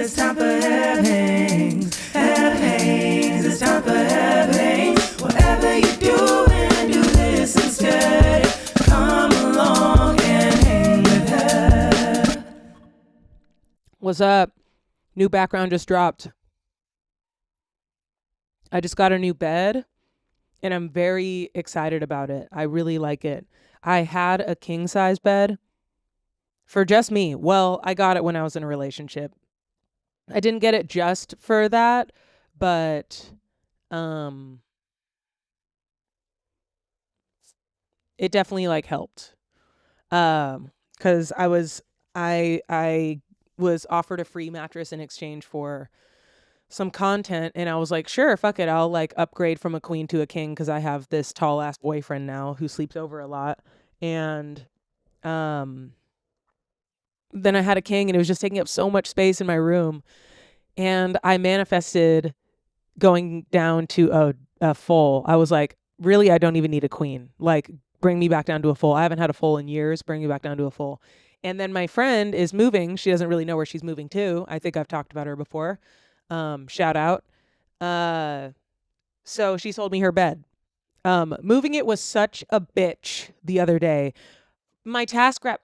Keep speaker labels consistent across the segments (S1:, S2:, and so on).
S1: it's time for Have Hangs. Have Hangs, it's time for Have Hangs. Whatever you're doing, do this instead. Come along and hang with Have.
S2: What's up? New background just dropped. I just got a new bed and I'm very excited about it. I really like it. I had a king size bed for just me. Well, I got it when I was in a relationship. I didn't get it just for that, but it definitely like helped. Cuz I was offered a free mattress in exchange for some content, and I was like, sure, fuck it, I'll like upgrade from a queen to a king because I have this tall ass boyfriend now who sleeps over a lot. And then I had a king and it was just taking up so much space in my room, and I manifested going down to a full. I was like, really, I don't even need a queen. Like, bring me back down to a full. I haven't had a full in years. Bring me back down to a full. And then my friend is moving. She doesn't really know where she's moving to. I think I've talked about her before. Shout out. So she sold me her bed. Moving it was such a bitch the other day. My task rep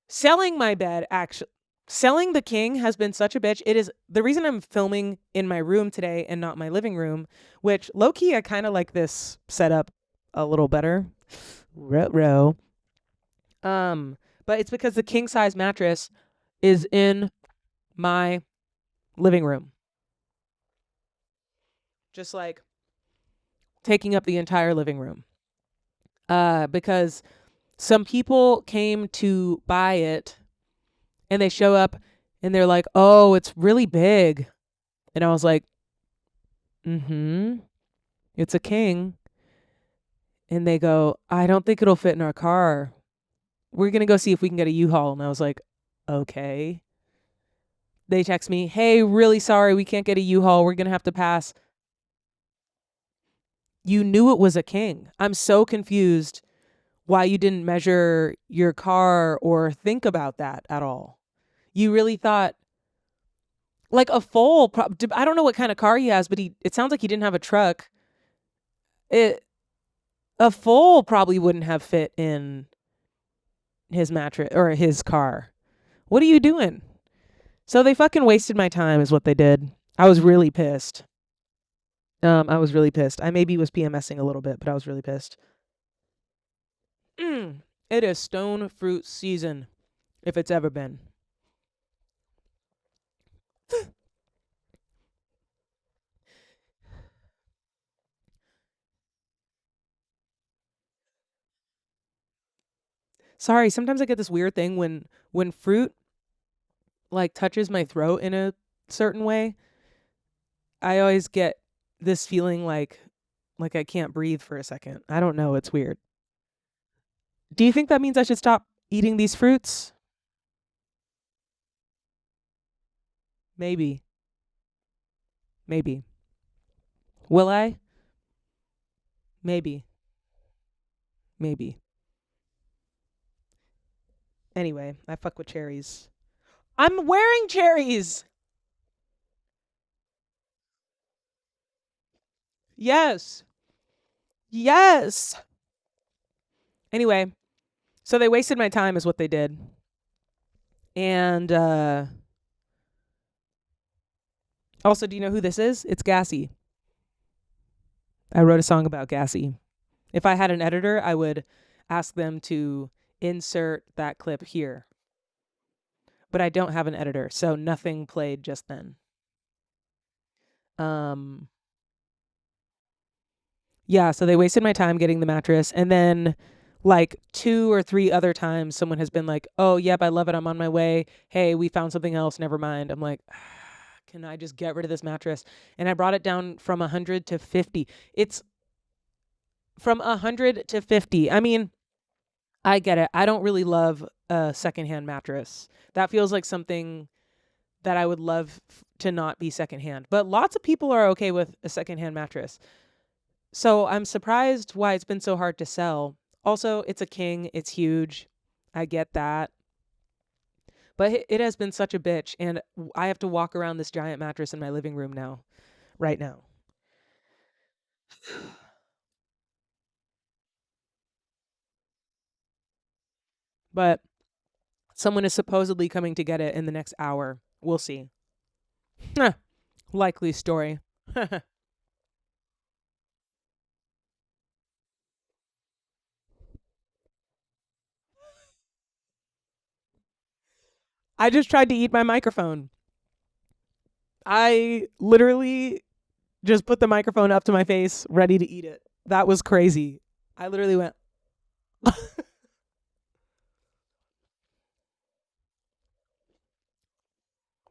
S2: selling my bed, actually selling the king, has been such a bitch. It is the reason I'm filming in my room today and not my living room, which low key I kind of like this setup a little better. But it's because the king size mattress is in my living room. Just like taking up the entire living room. Because some people came to buy it and they show up and they're like, oh, it's really big. And I was like, it's a king. And they go, I don't think it'll fit in our car. We're going to go see if we can get a U-Haul. And I was like, okay. They text me, hey, really sorry, we can't get a U-Haul. We're going to have to pass. You knew it was a king. I'm so confused why you didn't measure your car or think about that at all. You really thought, like a full, I don't know what kind of car he has, but it sounds like he didn't have a truck. A full probably wouldn't have fit in his mattress or his car. What are you doing? So they fucking wasted my time is what they did. I was really pissed. I maybe was PMSing a little bit, but I was really pissed. It is stone fruit season, if it's ever been. Sorry, sometimes I get this weird thing when fruit like touches my throat in a certain way. I always get this feeling like I can't breathe for a second. I don't know, it's weird. Do you think that means I should stop eating these fruits? Maybe. Will I? Maybe. Anyway, I fuck with cherries. I'm wearing cherries. Yes. Anyway, so they wasted my time is what they did. And also, do you know who this is? It's Gassy. I wrote a song about Gassy. If I had an editor, I would ask them to insert that clip here. But I don't have an editor, so nothing played just then. Yeah, so they wasted my time getting the mattress, and then like 2 or 3 other times someone has been like, oh, yep, I love it, I'm on my way. Hey, we found something else, never mind. I'm like, can I just get rid of this mattress? And I brought it down from 100 to 50. It's from 100 to 50. I mean, I get it. I don't really love a secondhand mattress. That feels like something that I would love to not be secondhand. But lots of people are okay with a secondhand mattress. So I'm surprised why it's been so hard to sell. Also, it's a king. It's huge. I get that. But it has been such a bitch, and I have to walk around this giant mattress in my living room now, right now. But someone is supposedly coming to get it in the next hour. We'll see. Likely story. I just tried to eat my microphone. I literally just put the microphone up to my face, ready to eat it. That was crazy. I literally went,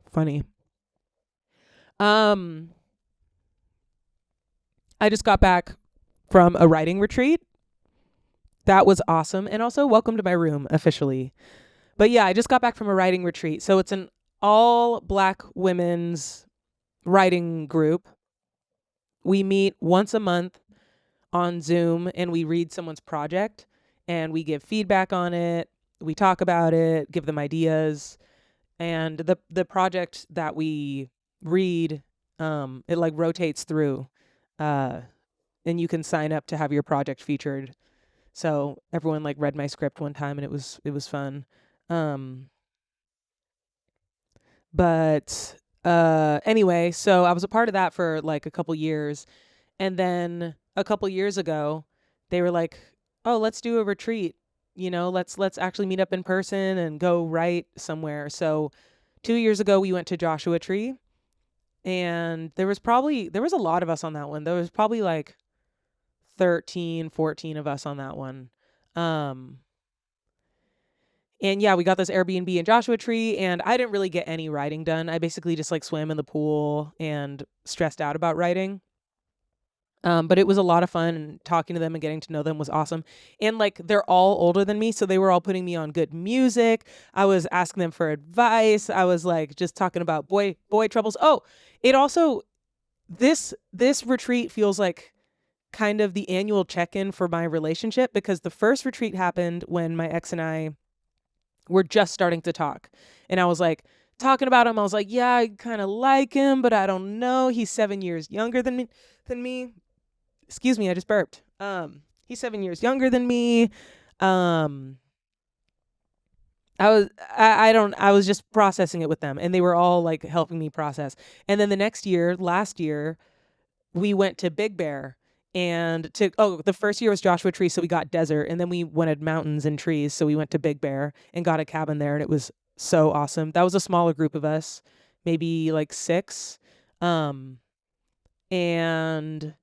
S2: funny. Um, I just got back from a writing retreat. That was awesome. And also, welcome to my room officially. But yeah, I just got back from a writing retreat. So it's an all Black women's writing group. We meet once a month on Zoom and we read someone's project and we give feedback on it. We talk about it, give them ideas. And the project that we read, it like rotates through. Uh, and you can sign up to have your project featured. So everyone like read my script one time and it was fun. Um, but anyway, so I was a part of that for like a couple years, and then a couple years ago, they were like, "Oh, let's do a retreat. Let's actually meet up in person and go write somewhere." So 2 years ago, we went to Joshua Tree, and there was a lot of us on that one. There was probably like 13, 14 of us on that one. Um, and yeah, we got this Airbnb in Joshua Tree, and I didn't really get any writing done. I basically just like swam in the pool and stressed out about writing. But it was a lot of fun, and talking to them and getting to know them was awesome. And like they're all older than me, so they were all putting me on good music. I was asking them for advice. I was like just talking about boy troubles. Oh, it also this retreat feels like kind of the annual check-in for my relationship, because the first retreat happened when my ex and I were just starting to talk. And I was like talking about him. I was like, yeah, I kind of like him, but I don't know. He's 7 years younger than me. Excuse me, I just burped. He's 7 years younger than me. Um, I was just processing it with them, and they were all like helping me process. And then the next year, last year, we went to Big Bear, the first year was Joshua Tree, so we got desert, and then we wanted mountains and trees, so we went to Big Bear and got a cabin there, and it was so awesome. That was a smaller group of us, maybe like six. Um, and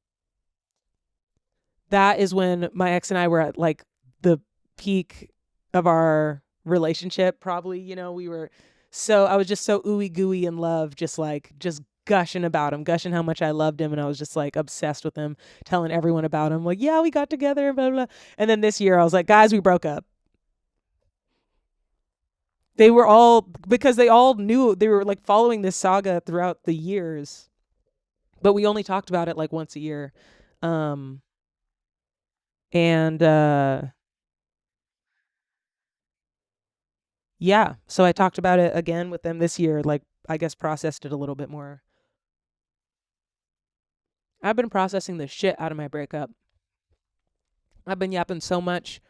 S2: that is when my ex and I were at like the peak of our relationship, probably. I was just so ooey gooey in love, just gushing about him, gushing how much I loved him. And I was just like obsessed with him, telling everyone about him, like, yeah, we got together, blah, blah. And then this year I was like, guys, we broke up. They were all, because they all knew, they were like following this saga throughout the years, but we only talked about it like once a year. Um, and Yeah, so I talked about it again with them this year, like I guess processed it a little bit more. I've been processing the shit out of my breakup. I've been yapping so much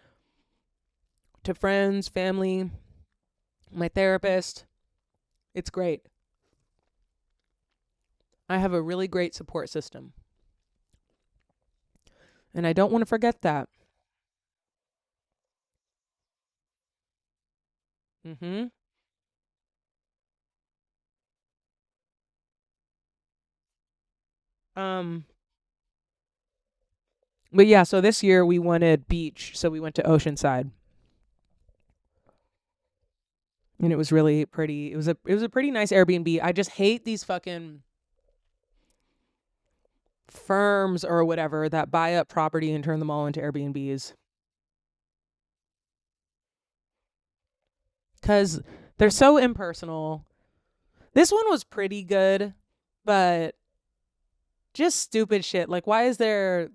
S2: to friends, family, my therapist. It's great. I have a really great support system, and I don't want to forget that. Mhm. Um but yeah, so this year we wanted beach, so we went to Oceanside, and it was really pretty. It was a pretty nice Airbnb. I just hate these fucking firms or whatever that buy up property and turn them all into Airbnbs, cuz they're so impersonal. This one was pretty good, but just stupid shit. Like, why is there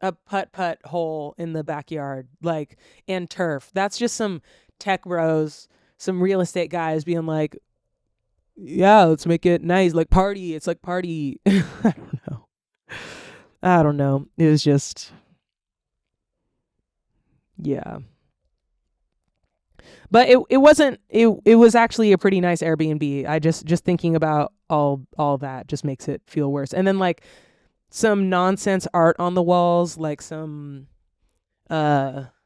S2: a putt hole in the backyard? Like, and turf. That's just some tech bros some real estate guys being like, yeah, let's make it nice, like party. It's like party. I don't know. It was just, yeah. But it wasn't it was actually a pretty nice Airbnb. I just thinking about all that just makes it feel worse. And then like some nonsense art on the walls, like some fucking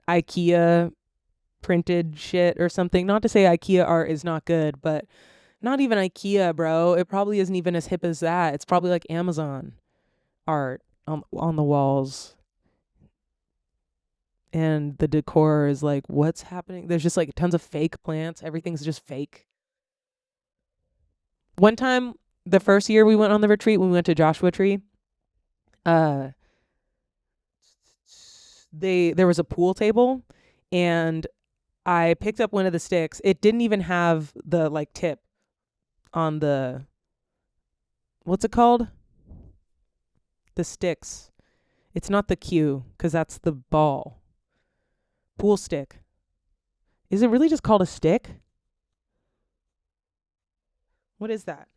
S2: IKEA printed shit or something. Not to say IKEA art is not good, but not even IKEA, bro. It probably isn't even as hip as that. It's probably like Amazon art on the walls. And the decor is like, what's happening? There's just like tons of fake plants. Everything's just fake. One time, the first year we went on the retreat, when we went to Joshua Tree, there was a pool table, and I picked up one of the sticks. It didn't even have the like tip on the, what's it called? The sticks. It's not the cue, because that's the ball. Pool stick. Is it really just called a stick? What is that?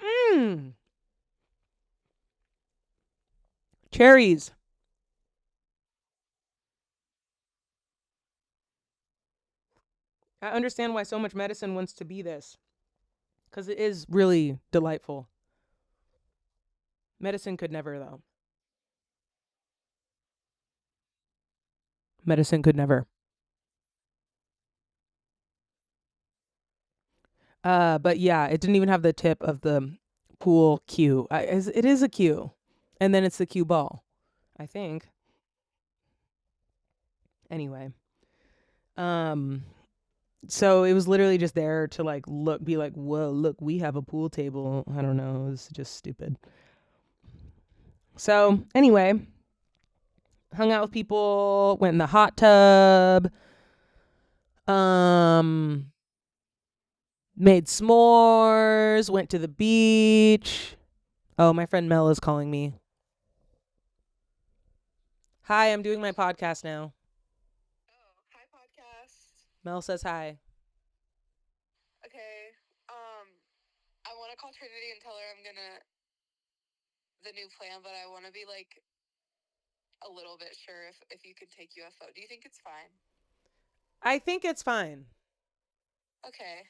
S2: Mmm. Cherries. I understand why so much medicine wants to be this, because it is really delightful. Medicine could never, though. Medicine could never. But yeah, it didn't even have the tip of the pool cue. It is a cue, and then it's the cue ball, I think. Anyway, um, so it was literally just there to like look, be like, whoa, look, we have a pool table. I don't know, it was just stupid. So anyway, hung out with people, went in the hot tub, made s'mores, went to the beach. Oh, my friend Mel is calling me. Hi, I'm doing my podcast now.
S3: Oh, hi podcast.
S2: Mel says hi.
S3: Okay. I want to call Trinity and tell her I'm gonna the new plan, but I want to be like a little bit sure if you can take UFO. Do you think it's fine?
S2: I think it's fine.
S3: Okay.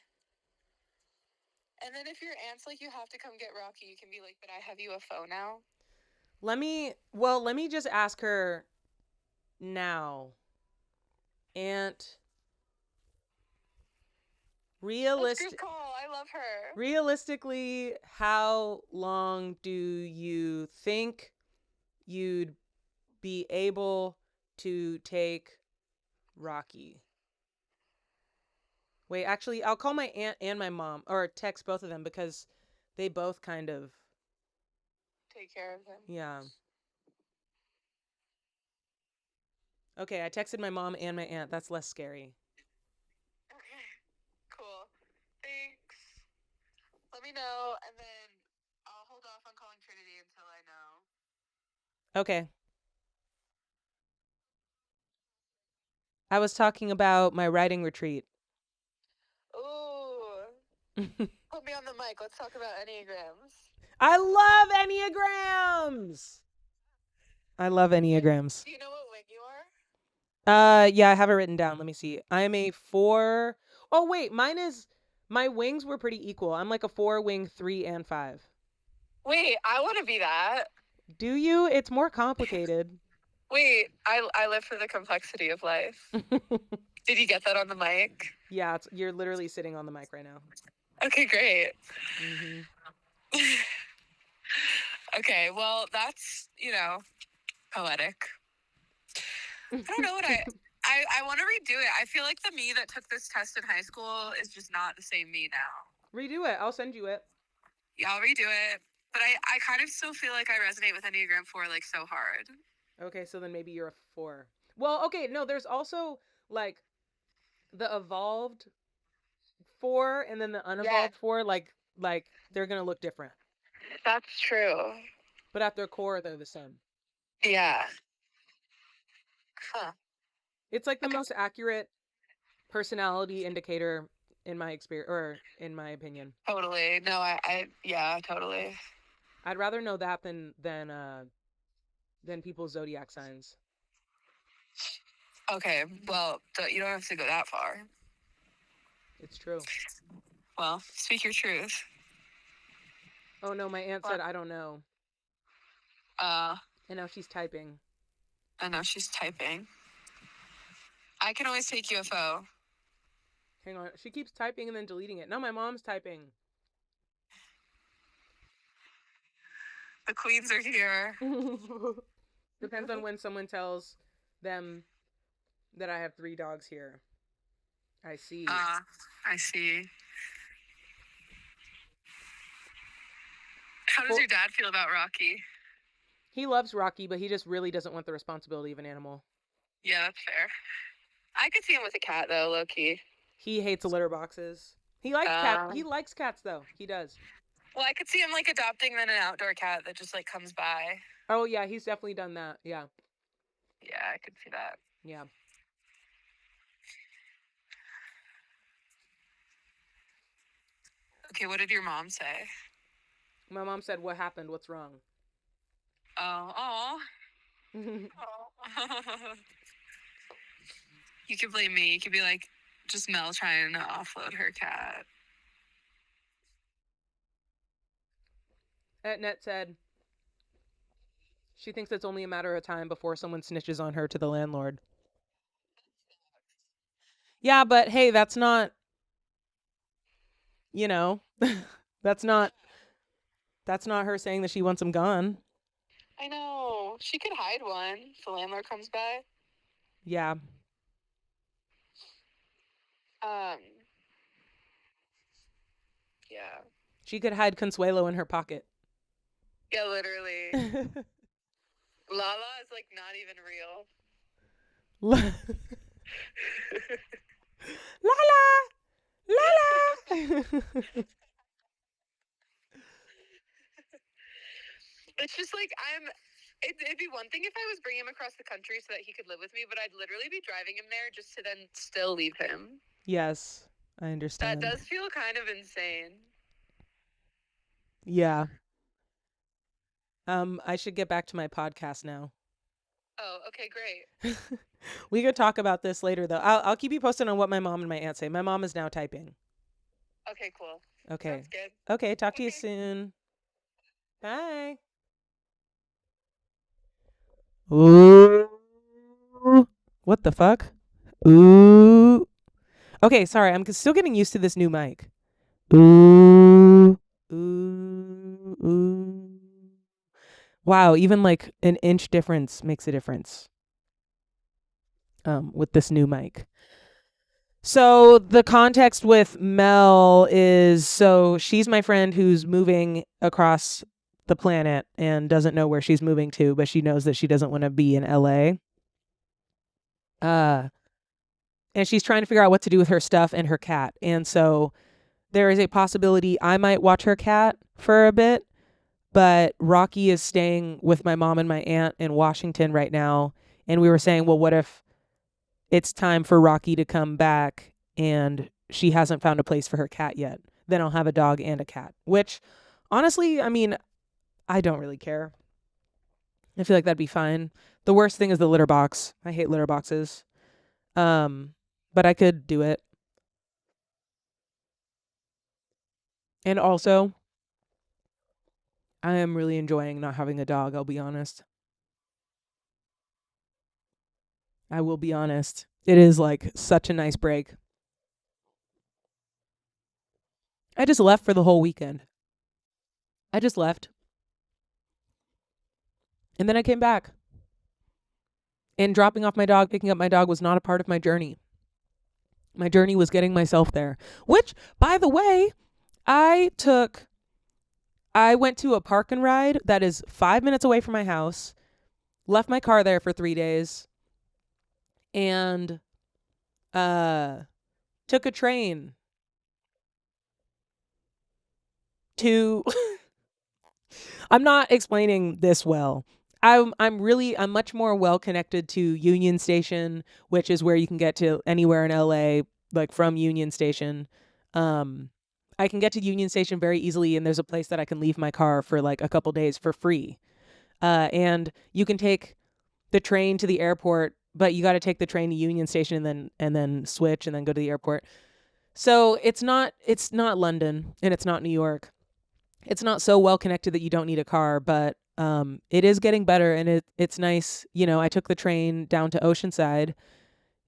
S3: And then if your aunt's like you have to come get Rocky, you can be like, but I have UFO now.
S2: Let me just ask her now. Aunt,
S3: Let's group call. I love her.
S2: realistically, how long do you think you'd be able to take Rocky? Wait, actually, I'll call my aunt and my mom, or text both of them, because they both kind of
S3: take care of him.
S2: Yeah. Okay, I texted my mom and my aunt. That's less scary.
S3: Okay. Cool. Thanks. Let me know, and then I'll hold off on calling Trinity until I know.
S2: Okay. I was talking about my writing retreat.
S3: Ooh. Put me on the mic. Let's talk about Enneagrams.
S2: I love Enneagrams. I love Enneagrams.
S3: Do you know what wing you are?
S2: Yeah, I have it written down. Let me see. I am a 4. Oh wait, my wings were pretty equal. I'm like a 4 wing 3 and 5.
S3: Wait, I want to be that.
S2: Do you? It's more complicated.
S3: Wait, I live for the complexity of life. Did you get that on the mic?
S2: Yeah, you're literally sitting on the mic right now.
S3: Okay, great.
S2: Mhm.
S3: Okay, well, that's, poetic. I don't know what I want to redo it. I feel like the me that took this test in high school is just not the same me now.
S2: Redo it. I'll send you it.
S3: Yeah, I'll redo it. But I kind of still feel like I resonate with Enneagram 4 like so hard.
S2: Okay, so then maybe you're a 4. Well, okay, no, there's also like the evolved 4 and then the unevolved 4, like they're gonna look different.
S3: That's true.
S2: But at their core, they're the same.
S3: Yeah. Huh.
S2: It's like the most accurate personality indicator in my experience, or in my opinion.
S3: Totally. No, yeah, totally.
S2: I'd rather know that than people's zodiac signs.
S3: Okay, well, you don't have to go that far.
S2: It's true.
S3: Well, speak your truth.
S2: Oh no, my aunt said I don't know. And now she's typing.
S3: I know she's typing. I can always take UFO.
S2: Hang on. She keeps typing and then deleting it. No, my mom's typing.
S3: The queens are here.
S2: Depends on when someone tells them that I have 3 dogs here. I see.
S3: I see. How does your dad feel about Rocky?
S2: He loves Rocky, but he just really doesn't want the responsibility of an animal.
S3: Yeah, that's fair. I could see him with a cat, though, low-key.
S2: He hates litter boxes. He likes cats. He likes cats, though. He does.
S3: Well, I could see him, like, adopting then an outdoor cat that just, like, comes by.
S2: Oh, yeah, he's definitely done that. Yeah.
S3: Yeah, I could see that.
S2: Yeah.
S3: Okay, what did your mom say?
S2: My mom said, "What happened? What's wrong?"
S3: Oh. You could blame me. You could be like, just Mel trying to offload her cat.
S2: Etnet said she thinks it's only a matter of time before someone snitches on her to the landlord. Yeah, but hey, that's not, that's not her saying that she wants him gone.
S3: I know. She could hide one if the landlord comes by.
S2: Yeah.
S3: Yeah.
S2: She could hide Consuelo in her pocket.
S3: Yeah, literally. Lala is like not even real.
S2: Lala!
S3: It's just like it'd be one thing if I was bringing him across the country so that he could live with me, but I'd literally be driving him there just to then still leave him.
S2: Yes, I understand.
S3: That does feel kind of insane.
S2: Yeah. I should get back to my podcast now.
S3: Oh, okay, great.
S2: We could talk about this later, though. I'll keep you posted on what my mom and my aunt say. My mom is now typing.
S3: Okay, cool.
S2: Okay.
S3: Sounds good.
S2: Okay, talk to you soon. Bye. Ooh. What the fuck? Ooh. Okay, sorry. I'm still getting used to this new mic. Ooh. Ooh. Ooh. Wow, even like an inch difference makes a difference. With this new mic. So the context with Mel is, so she's my friend who's moving across the planet and doesn't know where she's moving to, but she knows that she doesn't want to be in LA. And she's trying to figure out what to do with her stuff and her cat. And so there is a possibility I might watch her cat for a bit, but Rocky is staying with my mom and my aunt in Washington right now. And we were saying, well, what if it's time for Rocky to come back and she hasn't found a place for her cat yet? Then I'll have a dog and a cat, which honestly, I mean, I don't really care. I feel like that'd be fine. The worst thing is the litter box. I hate litter boxes. But I could do it. And also, I am really enjoying not having a dog, I'll be honest. I will be honest. It is like such a nice break. I just left for the whole weekend. I just left. And then I came back. And dropping off my dog, picking up my dog was not a part of my journey. My journey was getting myself there. Which, by the way, I went to a park and ride that is 5 minutes away from my house, left my car there for 3 days, and took a train to I'm not explaining this well. I'm much more well connected to Union Station, which is where you can get to anywhere in LA, like from Union Station. I can get to Union Station very easily, and there's a place that I can leave my car for like a couple days for free. And you can take the train to the airport, but you got to take the train to Union Station and then switch and then go to the airport. So it's not London and it's not New York. It's not so well connected that you don't need a car, but it is getting better, and it's nice. You know, I took the train down to Oceanside.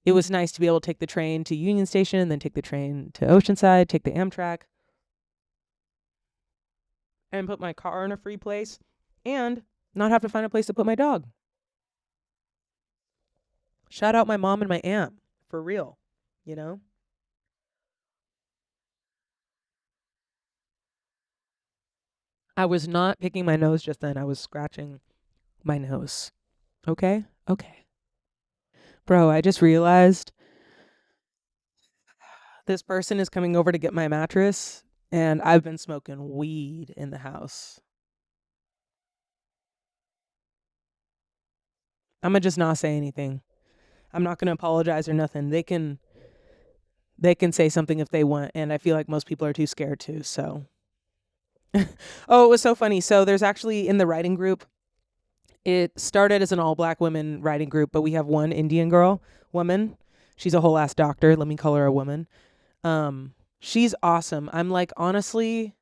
S2: It was nice to be able to take the train to Union Station and then take the train to Oceanside, take the Amtrak, and put my car in a free place and not have to find a place to put my dog. Shout out my mom and my aunt, for real, you know? I was not picking my nose just then. I was scratching my nose. Okay? Okay. Bro, I just realized this person is coming over to get my mattress, and I've been smoking weed in the house. I'm gonna just not say anything. I'm not gonna apologize or nothing. They can say something if they want, and I feel like most people are too scared to, so. Oh, it was so funny. So there's actually in the writing group, it started as an all black women writing group, but we have one Indian woman. She's a whole ass doctor. Let me call her a woman. She's awesome. I'm like, honestly,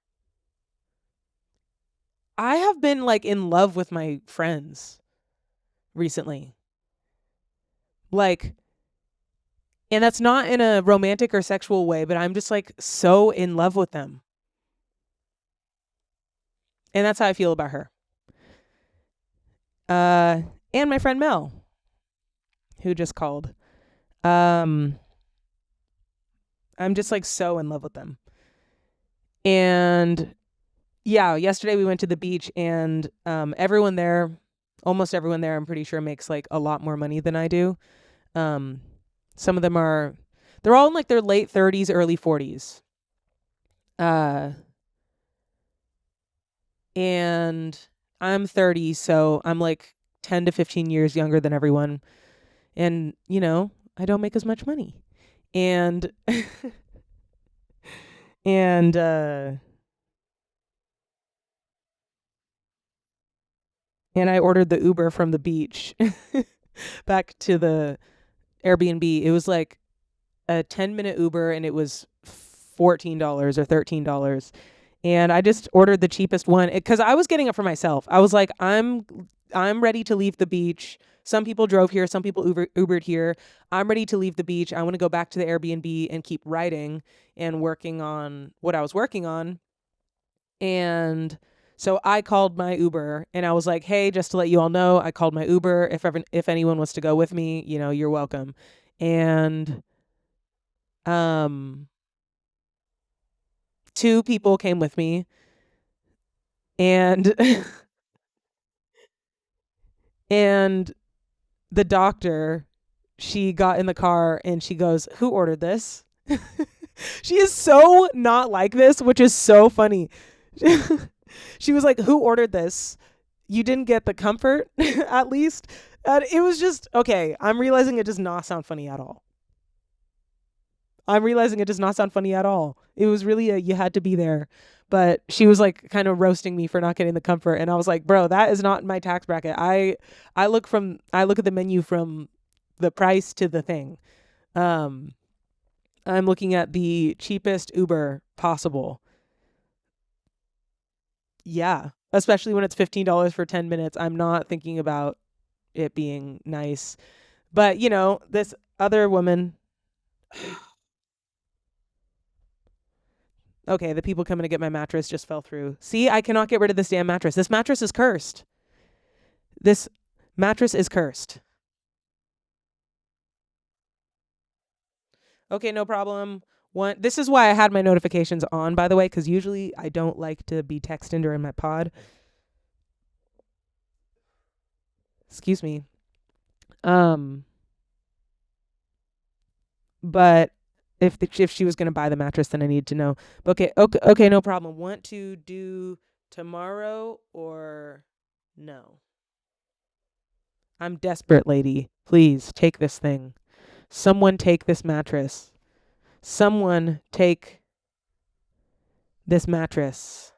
S2: I have been like in love with my friends recently. Like, and that's not in a romantic or sexual way, but I'm just like so in love with them. And that's how I feel about her. And my friend Mel, who just called. I'm just like so in love with them. And yeah, yesterday we went to the beach, and everyone there, almost everyone there, I'm pretty sure makes like a lot more money than I do. Some of them they're all in like their late 30s, early 40s. And I'm 30, so I'm like 10 to 15 years younger than everyone. And, you know, I don't make as much money. And and I ordered the Uber from the beach back to the Airbnb. It was like a 10-minute Uber, and it was $14 or $13. And I just ordered the cheapest one because I was getting it for myself. I was like, I'm ready to leave the beach. Some people drove here. Some people Ubered here. I'm ready to leave the beach. I want to go back to the Airbnb and keep writing and working on what I was working on. And so I called my Uber, and I was like, hey, just to let you all know, I called my Uber. If anyone wants to go with me, you know, you're welcome. And two people came with me, and and the doctor, she got in the car and she goes, who ordered this? She is so not like this, which is so funny. She was like, who ordered this? You didn't get the comfort, at least. It was just, okay, I'm realizing it does not sound funny at all. It was really you had to be there. But she was like kind of roasting me for not getting the comfort, and I was like, bro, that is not my tax bracket. I look at the menu from the price to the thing. I'm looking at the cheapest Uber possible. Yeah, especially when it's $15 for 10 minutes. I'm not thinking about it being nice. But, you know, this other woman. Okay, the people coming to get my mattress just fell through. See, I cannot get rid of this damn mattress. This mattress is cursed. Okay, no problem. This is why I had my notifications on, by the way, because usually I don't like to be texting during my pod. Excuse me. But if she was gonna buy the mattress, then I need to know. But okay, no problem. Want to do tomorrow or no? I'm desperate, lady. Please take this thing. Someone take this mattress. Someone take this mattress.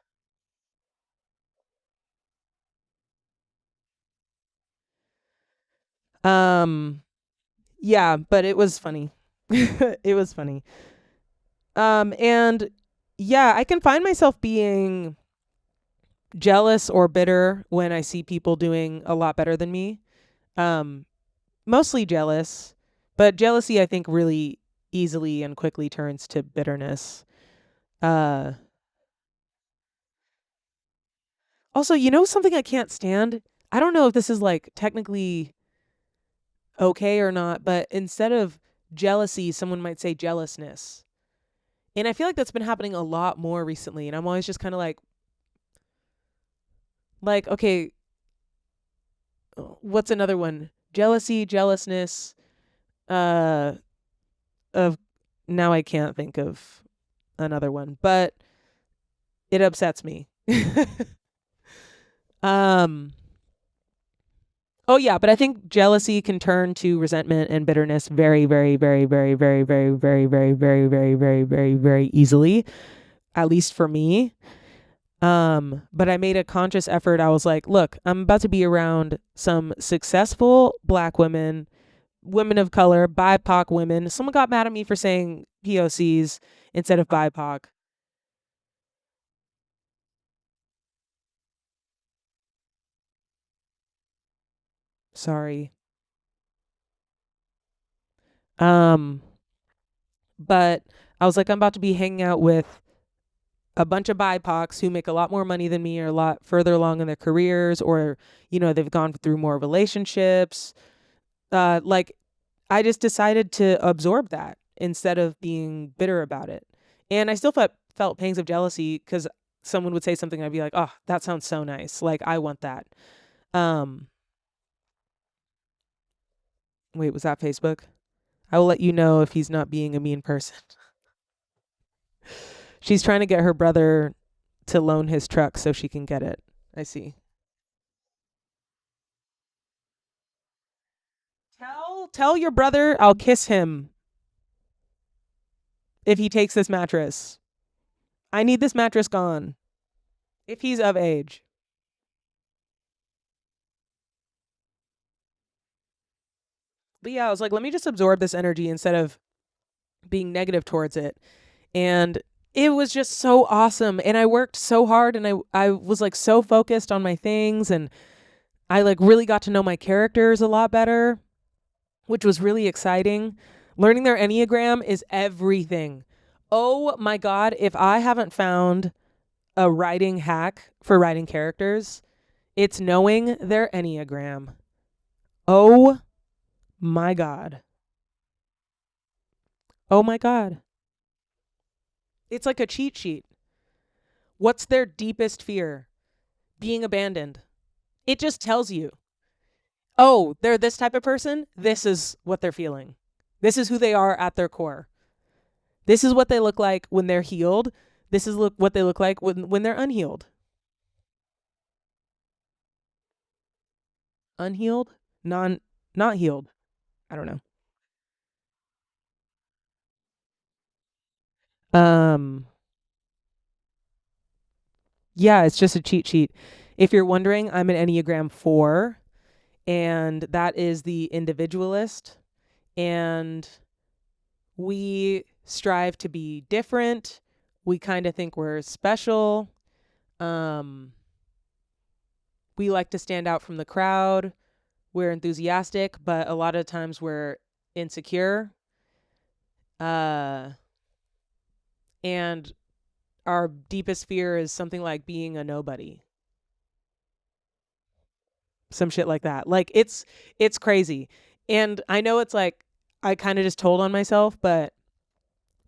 S2: Um, yeah, but it was funny. It was funny. And yeah, I can find myself being jealous or bitter when I see people doing a lot better than me. Um, Mostly jealous, but jealousy I think really easily and quickly turns to bitterness. Uh, Also, something I can't stand? I don't know if this is like technically okay or not, but instead of jealousy, someone might say jealousness. And I feel like that's been happening a lot more recently, and I'm always just kind of like okay, what's another one? Jealousy, jealousness, uh of now I can't think of another one, but it upsets me. um Oh yeah, but I think jealousy can turn to resentment and bitterness very, very, very, very, very, very, very, very, very, very, very, very, very easily. At least for me. But I made a conscious effort. I was like, look, I'm about to be around some successful Black women, women of color, BIPOC women. Someone got mad at me for saying POCs instead of BIPOC. Sorry. Um, but I was like, I'm about to be hanging out with a bunch of BIPOCs who make a lot more money than me, or a lot further along in their careers, or they've gone through more relationships. Like I just decided to absorb that instead of being bitter about it. And I still felt pangs of jealousy because someone would say something and I'd be like, oh, that sounds so nice. Like I want that. Um, Wait, was that Facebook? I will let you know if he's not being a mean person. She's trying to get her brother to loan his truck so she can get it. I see. Tell your brother I'll kiss him if he takes this mattress. I need this mattress gone. If he's of age. But yeah, I was like, let me just absorb this energy instead of being negative towards it. And it was just so awesome. And I worked so hard, and I was like so focused on my things, and I like really got to know my characters a lot better, which was really exciting. Learning their Enneagram is everything. Oh my God, if I haven't found a writing hack for writing characters, it's knowing their Enneagram. Oh my God. Oh my God. It's like a cheat sheet. What's their deepest fear? Being abandoned. It just tells you, oh, they're this type of person. This is what they're feeling. This is who they are at their core. This is what they look like when they're healed. This is what they look like when they're unhealed. Unhealed? Not healed. I don't know. Um yeah, it's just a cheat sheet. If you're wondering, I'm an Enneagram 4, and that is the individualist, and we strive to be different. We kind of think we're special. Um we like to stand out from the crowd. We're enthusiastic, but a lot of times we're insecure. Uh and our deepest fear is something like being a nobody. Some shit like that. Like it's crazy. And I know it's like I kind of just told on myself, but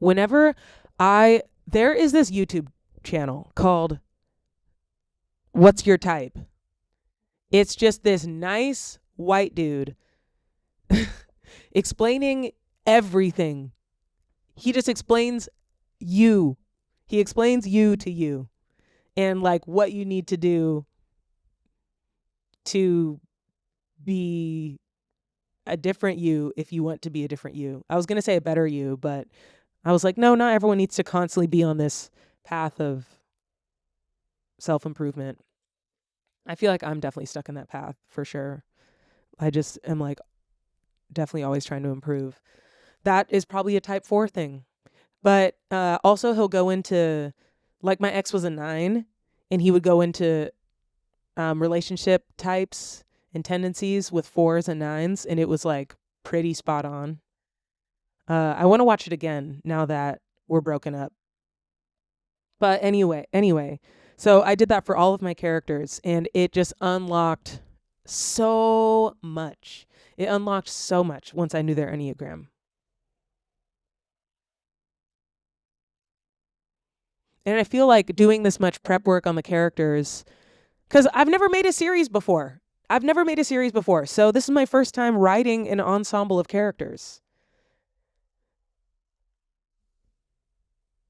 S2: whenever there is this YouTube channel called What's Your Type? It's just this nice white dude explaining everything. He just explains you. He explains you to you, and like what you need to do to be a different you if you want to be a different you. I was going to say a better you, but I was like, no, not everyone needs to constantly be on this path of self-improvement. I feel like I'm definitely stuck in that path for sure. I just am like definitely always trying to improve. That is probably a type 4 thing. But also he'll go into, like my ex was a 9 and he would go into relationship types and tendencies with 4s and 9s, and it was like pretty spot on. I want to watch it again now that we're broken up. But anyway, so I did that for all of my characters, and it just unlocked so much. It unlocked so much once I knew their Enneagram. And I feel like doing this much prep work on the characters, because I've never made a series before. So this is my first time writing an ensemble of characters.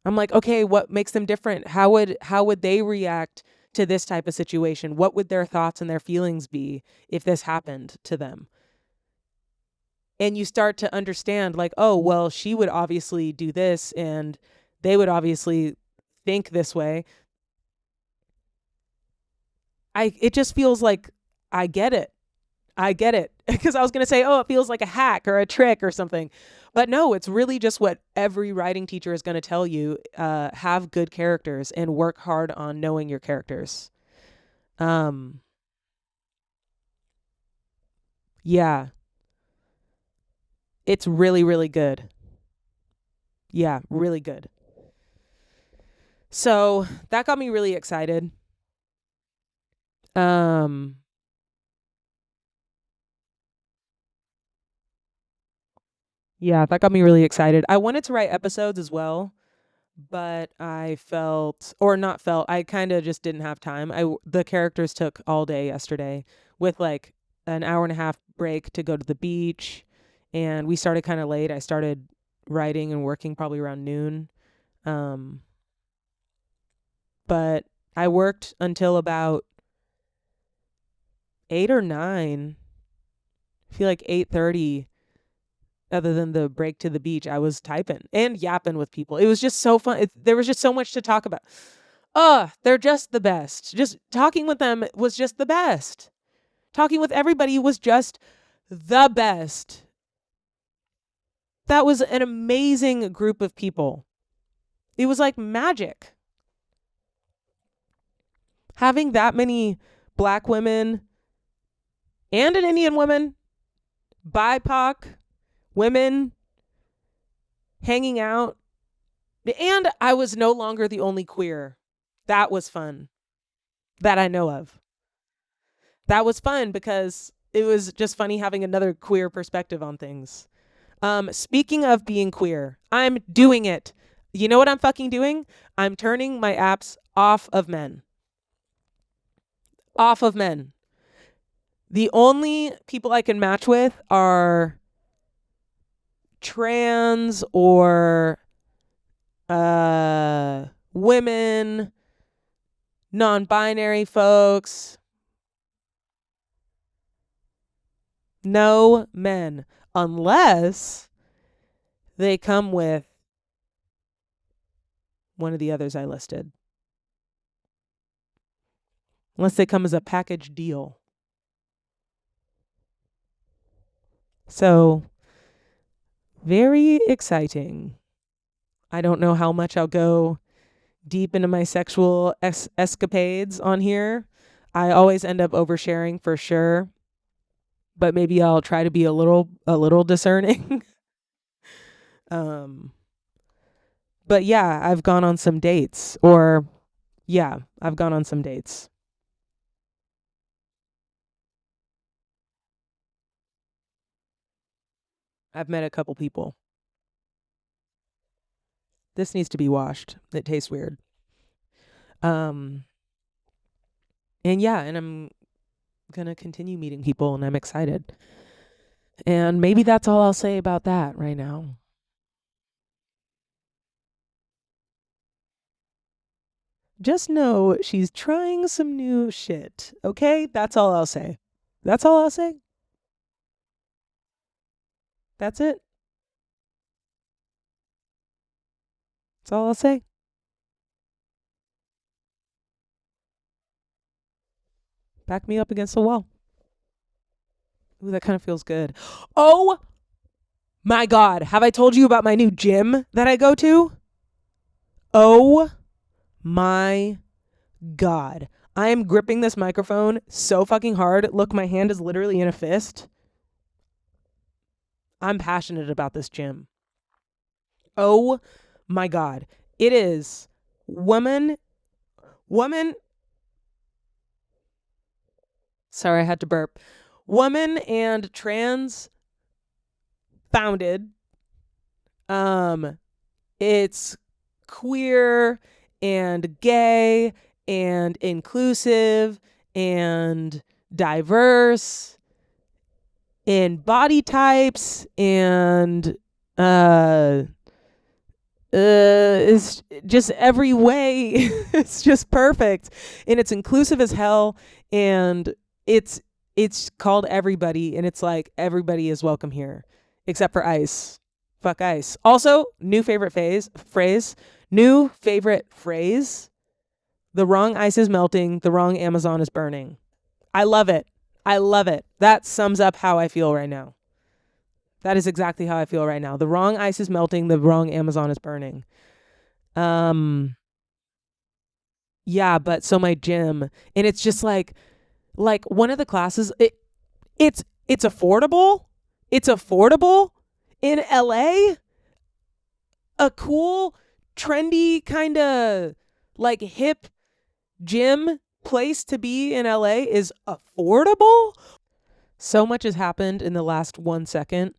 S2: I'm like, okay, what makes them different? How would they react to this type of situation? What would their thoughts and their feelings be if this happened to them? And you start to understand like, oh, well, she would obviously do this and they would obviously think this way. It just feels like I get it. Because I was going to say, oh, it feels like a hack or a trick or something. But no, it's really just what every writing teacher is going to tell you. Have good characters and work hard on knowing your characters. Yeah. It's really, really good. Yeah, really good. So that got me really excited. Yeah, that got me really excited. I wanted to write episodes as well, but I kind of just didn't have time. The characters took all day yesterday with like an hour and a half break to go to the beach, and we started kind of late. I started writing and working probably around noon. But I worked until about 8 or 9. I feel like 8:30. Other than the break to the beach, I was typing and yapping with people. It was just so fun. There was just so much to talk about. They're just the best. Just talking with them was just the best. Talking with everybody was just the best. That was an amazing group of people. It was like magic. Having that many Black women and an Indian woman, BIPOC women hanging out. And I was no longer the only queer. That was fun. That I know of. That was fun because it was just funny having another queer perspective on things. Speaking of being queer, I'm doing it. You know what I'm fucking doing? I'm turning my apps off of men. Off of men. The only people I can match with are trans or women, non-binary folks. No men, unless they come with one of the others I listed. Unless they come as a package deal. So, very exciting. I don't know how much I'll go deep into my sexual escapades on here. I always end up oversharing for sure. But maybe I'll try to be a little discerning. But yeah, I've gone on some dates. I've gone on some dates. I've met a couple people. This needs to be washed. It tastes weird. And I'm gonna continue meeting people, and I'm excited. And maybe that's all I'll say about that right now. Just know she's trying some new shit. Okay? That's all I'll say. That's it. That's all I'll say. Back me up against the wall. Ooh, that kind of feels good. Oh my God. Have I told you about my new gym that I go to? Oh my God. I am gripping this microphone so fucking hard. Look, my hand is literally in a fist. I'm passionate about this gym. Oh my God. It is woman. Sorry, I had to burp. Woman and trans founded. It's queer and gay and inclusive and diverse in body types and it's just every way. It's just perfect, and it's inclusive as hell, and it's called Everybody, and it's like everybody is welcome here except for ice. Fuck ice. Also, new favorite phrase, new favorite phrase: the wrong ice is melting, the wrong Amazon is burning. I love it. I love it. That sums up how I feel right now. That is exactly how I feel right now. The wrong ice is melting, the wrong Amazon is burning. Yeah, but so my gym, and it's just like one of the classes, it's affordable. It's affordable in LA. A cool, trendy kind of like hip gym place to be in LA is affordable. So much has happened in the last 1 second.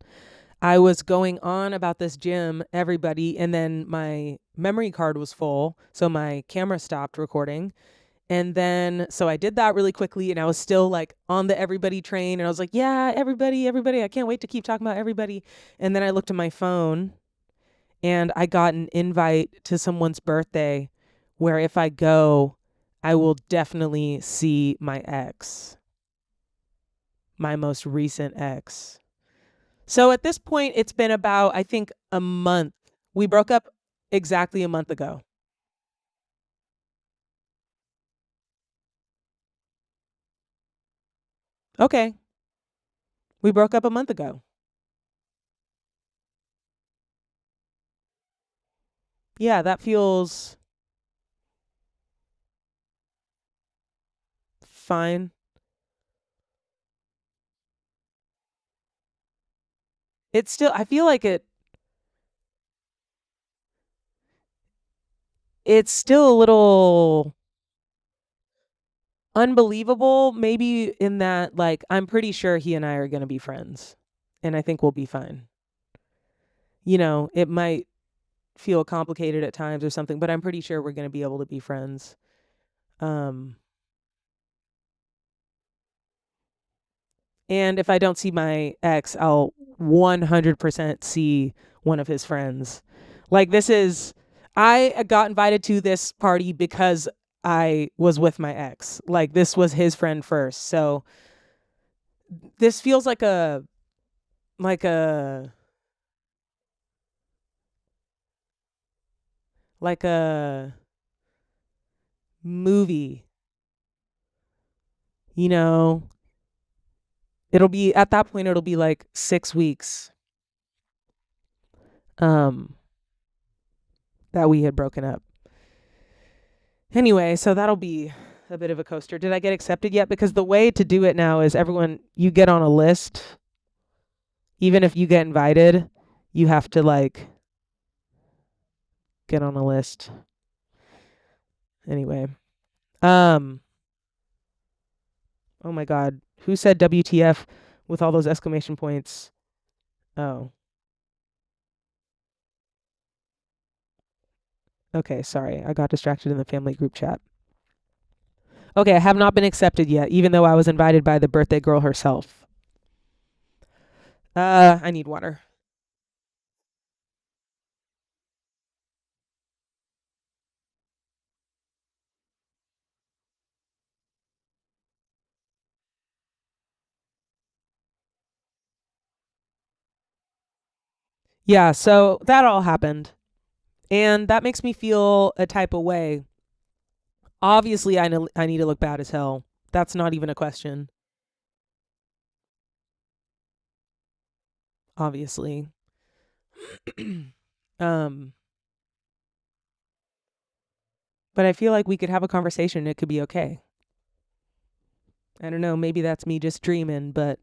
S2: I was going on about this gym, everybody, and then my memory card was full, so my camera stopped recording. And then, so I did that really quickly, and I was still like on the everybody train, and I was like, yeah, everybody, I can't wait to keep talking about everybody. And then I looked at my phone, and I got an invite to someone's birthday where if I go, I will definitely see my ex, my most recent ex. So at this point, it's been about, I think, a month. We broke up exactly a month ago. Okay. We broke up a month ago. Yeah, that feels fine. It's still, I feel like it's still a little unbelievable, maybe in that, like, I'm pretty sure he and I are going to be friends, and I think we'll be fine. You know, it might feel complicated at times or something, but I'm pretty sure we're going to be able to be friends. Um, and if I don't see my ex, I'll 100% see one of his friends. Like, I got invited to this party because I was with my ex. Like, this was his friend first. So this feels like a like a movie, you know. It'll be at that point, it'll be like 6 weeks um that we had broken up. Anyway, so that'll be a bit of a coaster. Did I get accepted yet? Because the way to do it now is everyone, you get on a list. Even if you get invited, you have to like get on a list. Anyway. Um oh my God. Who said WTF with all those exclamation points? Oh. Okay, sorry. I got distracted in the family group chat. Okay, I have not been accepted yet, even though I was invited by the birthday girl herself. I need water. Yeah, so that all happened. And that makes me feel a type of way. Obviously, I need to look bad as hell. That's not even a question. Obviously. um, but I feel like we could have a conversation. It could be okay. I don't know. Maybe that's me just dreaming, but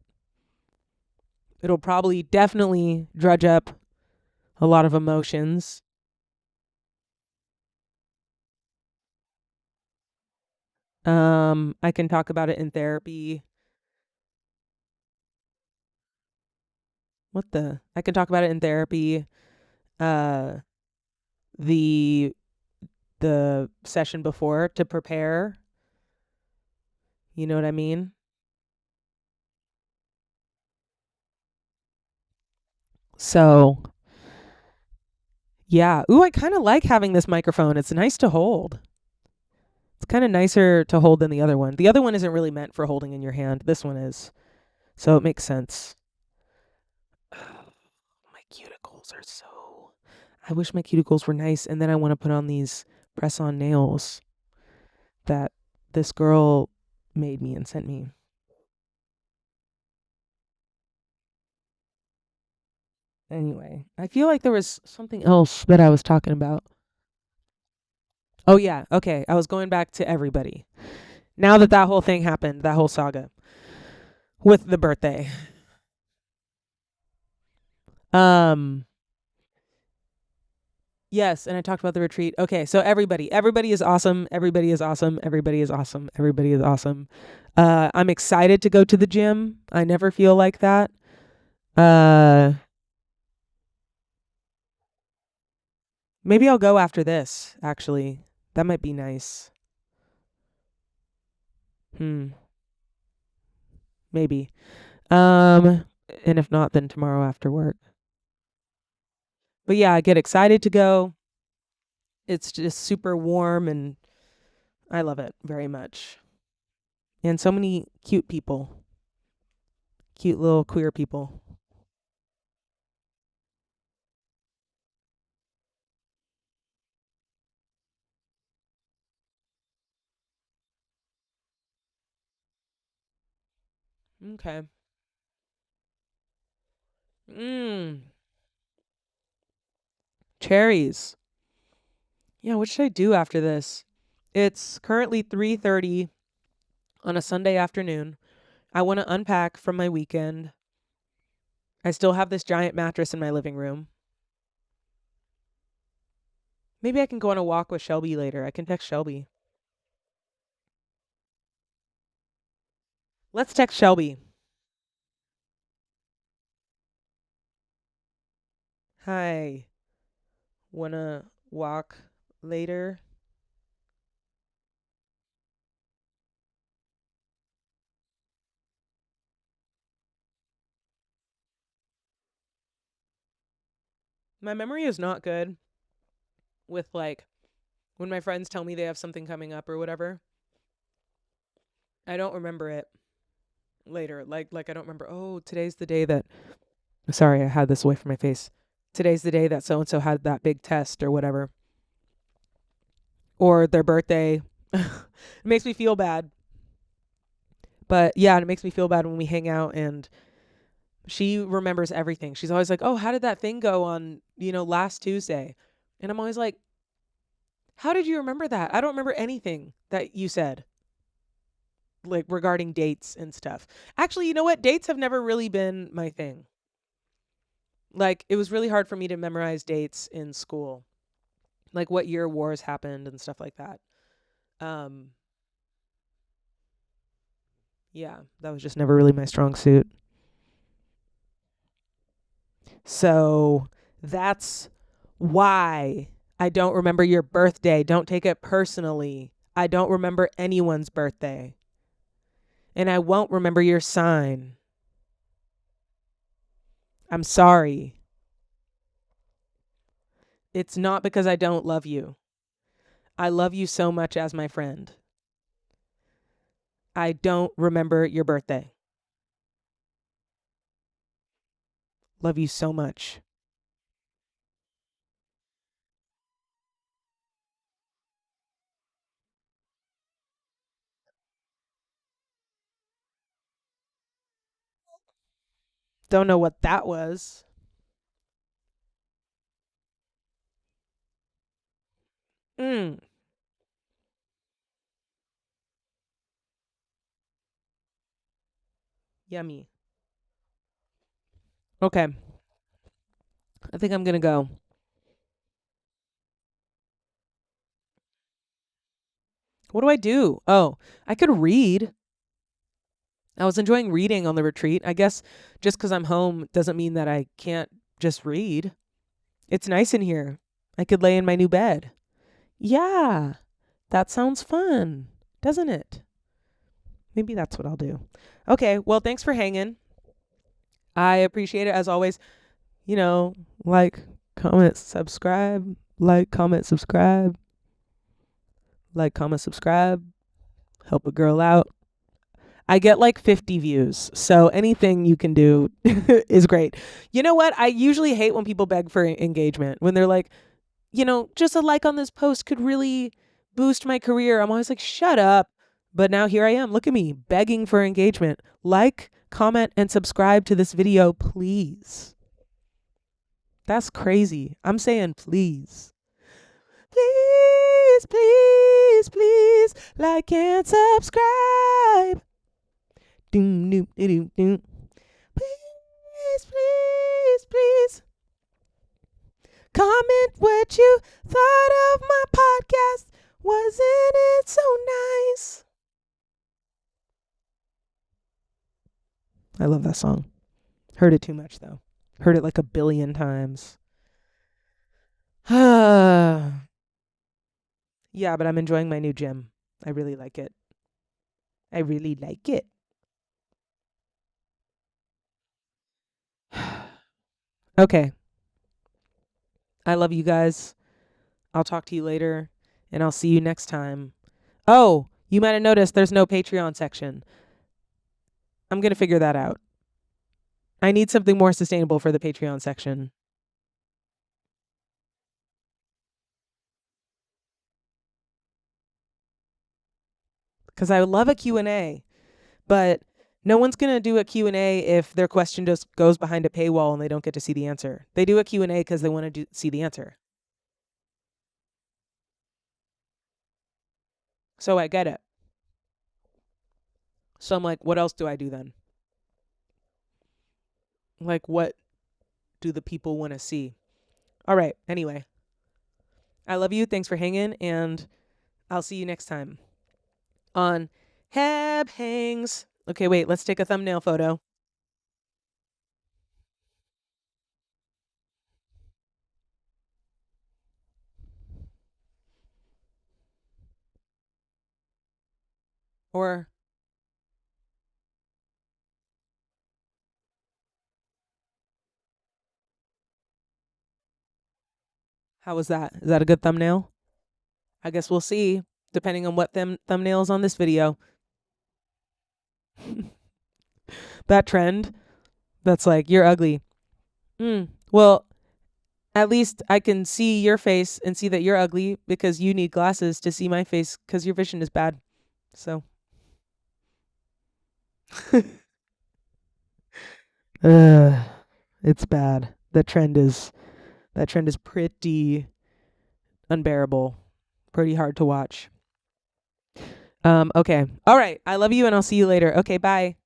S2: it'll probably definitely drudge up a lot of emotions. I can talk about it in therapy. What the? I can talk about it in therapy. Uh, the the session before to prepare. You know what I mean? So yeah. Ooh, I kind of like having this microphone. It's nice to hold. It's kind of nicer to hold than the other one. The other one isn't really meant for holding in your hand. This one is. So it makes sense. My cuticles are so. I wish my cuticles were nice. And then I want to put on these press on nails that this girl made me and sent me. Anyway, I feel like there was something else that I was talking about. Oh, yeah. Okay. I was going back to everybody. Now that that whole thing happened, that whole saga with the birthday. Um, yes, and I talked about the retreat. Okay, so everybody is awesome. Everybody is awesome. Everybody is awesome. Everybody is awesome. I'm excited to go to the gym. I never feel like that. Uh, maybe I'll go after this, actually. That might be nice. Maybe. And if not, then tomorrow after work. But yeah, I get excited to go. It's just super warm and I love it very much. And so many cute people, cute little queer people. Okay. Mmm. Cherries. Yeah, what should I do after this? It's currently 3:30 on a Sunday afternoon. I want to unpack from my weekend. I still have this giant mattress in my living room. Maybe I can go on a walk with Shelby later. I can text Shelby. Let's text Shelby. Hi. Wanna walk later? My memory is not good with like when my friends tell me they have something coming up or whatever. I don't remember it later. Like I don't remember, oh, today's the day that sorry, I had this away from my face. Today's the day that so and so had that big test or whatever. Or their birthday. It makes me feel bad. But yeah, it makes me feel bad when we hang out and she remembers everything. She's always like, "Oh, how did that thing go on, last Tuesday?" And I'm always like, "How did you remember that? I don't remember anything that you said." Like regarding dates and stuff. Actually, you know what? Dates have never really been my thing. Like it was really hard for me to memorize dates in school. Like what year wars happened and stuff like that. Um yeah, that was just never really my strong suit. So that's why I don't remember your birthday. Don't take it personally. I don't remember anyone's birthday. And I won't remember your sign. I'm sorry. It's not because I don't love you. I love you so much as my friend. I don't remember your birthday. Love you so much. Don't know what that was. Yummy. Okay. I think I'm going to go. What do I do? Oh, I could read. I was enjoying reading on the retreat. I guess just because I'm home doesn't mean that I can't just read. It's nice in here. I could lay in my new bed. Yeah, that sounds fun, doesn't it? Maybe that's what I'll do. Okay, well, thanks for hanging. I appreciate it as always. You know, like, comment, subscribe. Like, comment, subscribe. Like, comment, subscribe. Help a girl out. I get like 50 views. So anything you can do is great. You know what? I usually hate when people beg for engagement. When they're like, you know, just a like on this post could really boost my career. I'm always like, shut up. But now here I am. Look at me begging for engagement. Like, comment, and subscribe to this video, please. That's crazy. I'm saying please. Please, please, please, like and subscribe. Doom, doom, doom, doom. Please, please, please. Comment what you thought of my podcast. Wasn't it so nice? I love that song. Heard it too much, though. Heard it like a billion times. Yeah, but I'm enjoying my new gym. I really like it. I really like it. Okay. I love you guys. I'll talk to you later, and I'll see you next time. Oh, you might have noticed there's no Patreon section. I'm going to figure that out. I need something more sustainable for the Patreon section. Because I would love a Q&A, but no one's going to do a Q&A if their question just goes behind a paywall and they don't get to see the answer. They do a Q&A because they want to see the answer. So I get it. So I'm like, what else do I do then? Like, what do the people want to see? All right. Anyway, I love you. Thanks for hanging, and I'll see you next time on Heb Hangs. Okay, wait. Let's take a thumbnail photo. Or how was that? Is that a good thumbnail? I guess we'll see, depending on what thumbnails on this video. That trend that's like, you're ugly. Well, at least I can see your face and see that you're ugly because you need glasses to see my face because your vision is bad. So. It's bad. That trend is pretty unbearable. Pretty hard to watch. Okay. All right. I love you and I'll see you later. Okay, bye.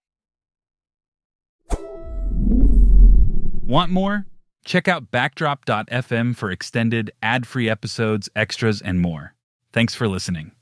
S4: Want more? Check out backdrop.fm for extended ad-free episodes, extras, and more. Thanks for listening.